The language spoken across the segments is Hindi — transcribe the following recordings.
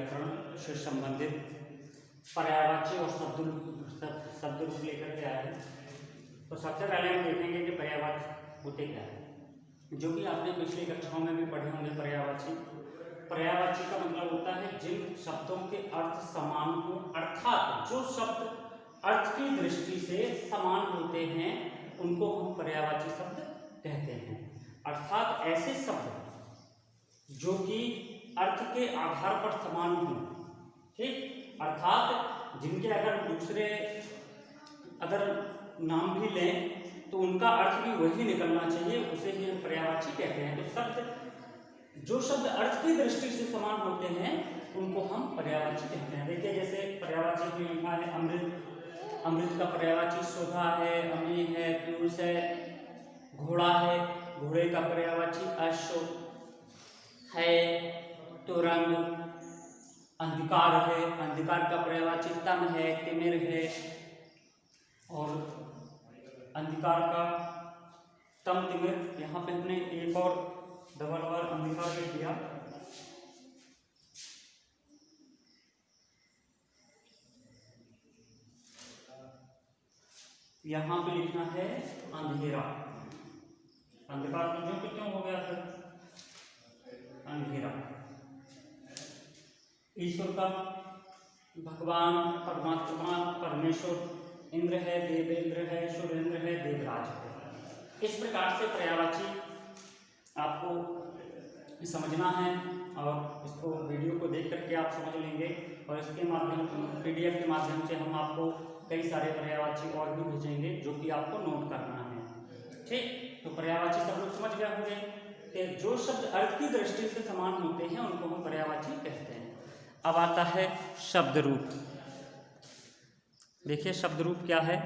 व्याकरण से संबंधित पर्यायवाची और शब्द रूप लेकर के आए हैं। तो सबसे पहले हम देखेंगे कि पर्यायवाची होते क्या है, जो कि आपने पिछली कक्षाओं में भी पढ़े होंगे। पर्यायवाची का मतलब होता है जिन शब्दों के अर्थ समान हो, अर्थात जो शब्द अर्थ की दृष्टि से समान होते हैं उनको हम पर्यायवाची शब्द कहते हैं। अर्थात ऐसे शब्द जो कि अर्थ के आधार पर समान हो, ठीक, अर्थात जिनके अगर दूसरे अगर नाम भी लें तो उनका अर्थ भी वही निकलना चाहिए, उसे ही हम पर्यायवाची कहते हैं। तो जो शब्द अर्थ की दृष्टि से समान होते हैं उनको हम पर्यायवाची कहते हैं। देखिए जैसे पर्यायवाची में लिखा है अमृत, अमृत का पर्यायवाची सुधा है, अमी है, पीयूष है, घोड़ा है, घोड़े का पर्यायवाची अश्व है, तुरंग, अंधकार है, अंधकार का पर्यायवाची तम है, तिमिर है, और अंधकार का तम तिमिर। यहाँ पे हमने एक और डबल बार अंधकार लिख दिया। यहाँ पे लिखना है अंधेरा, अंधकार तो जो क्यों हो गया फिर अंधेरा। ईश्वर का भगवान, परमात्मा, परमेश्वर, इंद्र है, देवेंद्र है, सुरेंद्र है, देवराज है। इस प्रकार से पर्यायवाची आपको समझना है और इसको वीडियो को देख करके आप समझ लेंगे, और इसके माध्यम PDF के माध्यम से हम आपको कई सारे पर्यायवाची और भी भेजेंगे जो कि आपको नोट करना है, ठीक। तो पर्यायवाची सब लोग समझ गए होंगे कि जो शब्द अर्थ की दृष्टि से समान होते हैं उनको हम पर्यायवाची कहते हैं। अब आता है शब्द रूप। देखिए शब्द रूप क्या है।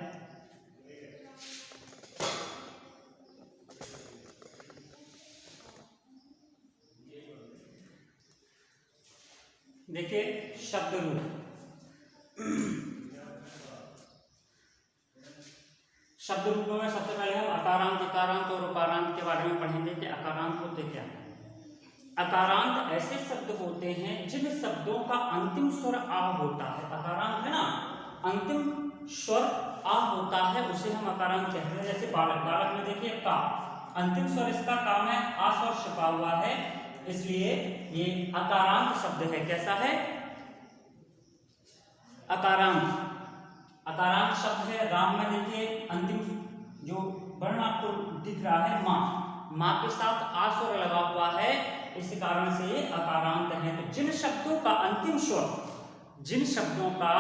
देखिए शब्द रूप, शब्द रूप में सबसे पहले हम अकारांत, अकारांत और उकारांत के बारे में पढ़ेंगे कि अकारांत होते क्या हैं। अकारांत ऐसे शब्द होते हैं जिन शब्दों का अंतिम स्वर आ होता है। अकारांत है ना, अंतिम स्वर आ होता है, उसे हम अकारांत कहते हैं। जैसे बालक, बालक में देखिए का, अंतिम स्वर इसका का में आ स्वर छिपा हुआ है, इसलिए ये अकारांत शब्द है। कैसा है? अकारांत, अकारांत शब्द है। राम में देखिए अंतिम जो वर्ण आपको दिख रहा है माँ, माँ के साथ आ स्वर लगा हुआ है, इस कारण से ये अकारांत है। तो जिन शब्दों का अंतिम स्वर, जिन शब्दों का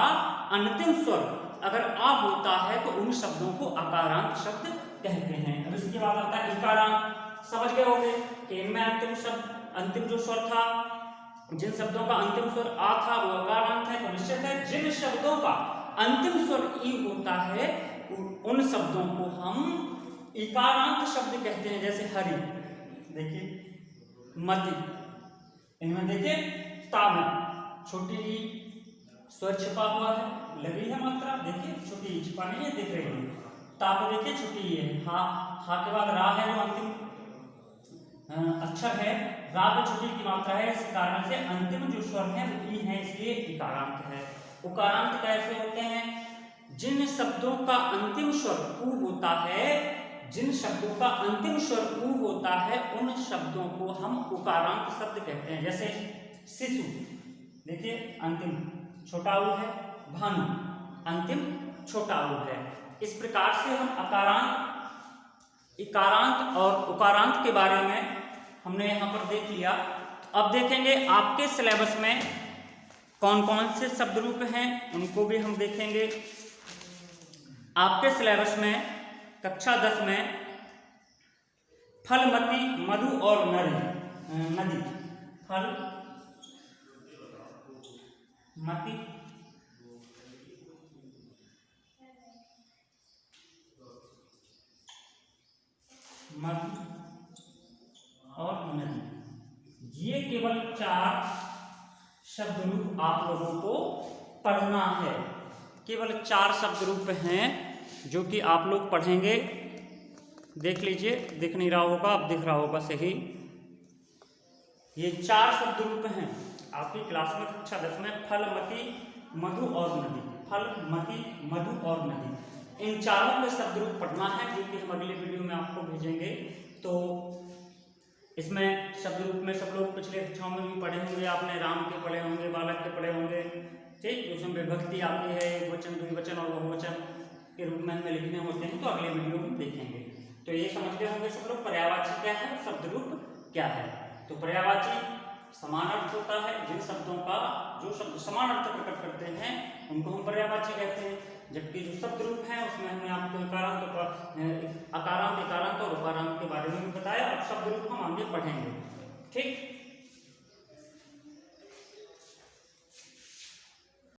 अंतिम स्वर अगर आ होता है तो उन शब्दों को अकारांत शब्द कहते हैं। अब इसके बाद आता है इकारांत। समझ गए होंगे कि इनमें अंतिम शब्द, अंतिम जो स्वर था, जिन शब्दों का अंतिम स्वर आ था वो अकारांत है। तो निश्चित है जिन शब्दों का अंतिम स्वर ई होता है उन शब्दों को हम इकारांत शब्द कहते हैं। जैसे हरि, देखिए मति, इनमें देखिए ता में छोटी ई स्वर छिपा हुआ है, लगी है मात्रा, देखिए छोटी ई छिपा नहीं है, दिख रही है। ता पे देखिए छोटी ई है। हा, हा के बाद रा है जो अंतिम अक्षर है, रा पे छोटी की मात्रा है, इस कारण से अंतिम जो स्वर है वो ई है, इसलिए इकारांत है। उकारांत कैसे होते हैं? जिन शब्दों का अंतिम स्वर उ होता है, जिन शब्दों का अंतिम स्वर उ होता है उन शब्दों को हम उकारांत शब्द कहते हैं। जैसे शिशु, देखिए अंतिम छोटा उ है, भानु अंतिम छोटा उ है। इस प्रकार से हम अकारांत, इकारांत और उकारांत के बारे में हमने यहाँ पर देख लिया। अब देखेंगे आपके सिलेबस में कौन कौन से शब्द रूप हैं, उनको भी हम देखेंगे। आपके सिलेबस में कक्षा 10 में फलमती, मधु और नदी, फल मती, मधु और नदी, ये केवल 4 शब्द रूप आप लोगों को पढ़ना है। केवल 4 शब्द रूप हैं जो कि आप लोग पढ़ेंगे। देख लीजिए, दिख नहीं रहा होगा, अब दिख रहा होगा सही। ये 4 शब्द रूप हैं आपकी क्लास में कक्षा 10 में, फल, मति, मधु और नदी। फल, मति, मधु और नदी, इन चारों के शब्द रूप पढ़ना है, जो कि हम अगले वीडियो में आपको भेजेंगे। तो इसमें शब्द रूप में सब लोग पिछले कक्षाओं में भी पढ़े होंगे, आपने राम के पढ़े होंगे, बालक के पढ़े होंगे, ठीक। उसमें विभक्ति आती है, एक वचन, द्विवचन और बहुवचन के रूप में हमें लिखने होते हैं, तो अगले वीडियो में देखेंगे। तो ये समझते होंगे सब लोग पर्यायवाची क्या है, शब्द रूप क्या है। तो पर्यायवाची समान अर्थ होता है, जिन शब्दों का जो शब्द समान अर्थ प्रकट करते हैं उनको हम पर्यायवाची कहते हैं। जबकि जो शब्द रूप है उसमें हमने आपको अकारांत, इकारांत और उकारांत के बारे में भी बताया। अब शब्द रूप हम आगे पढ़ेंगे, ठीक।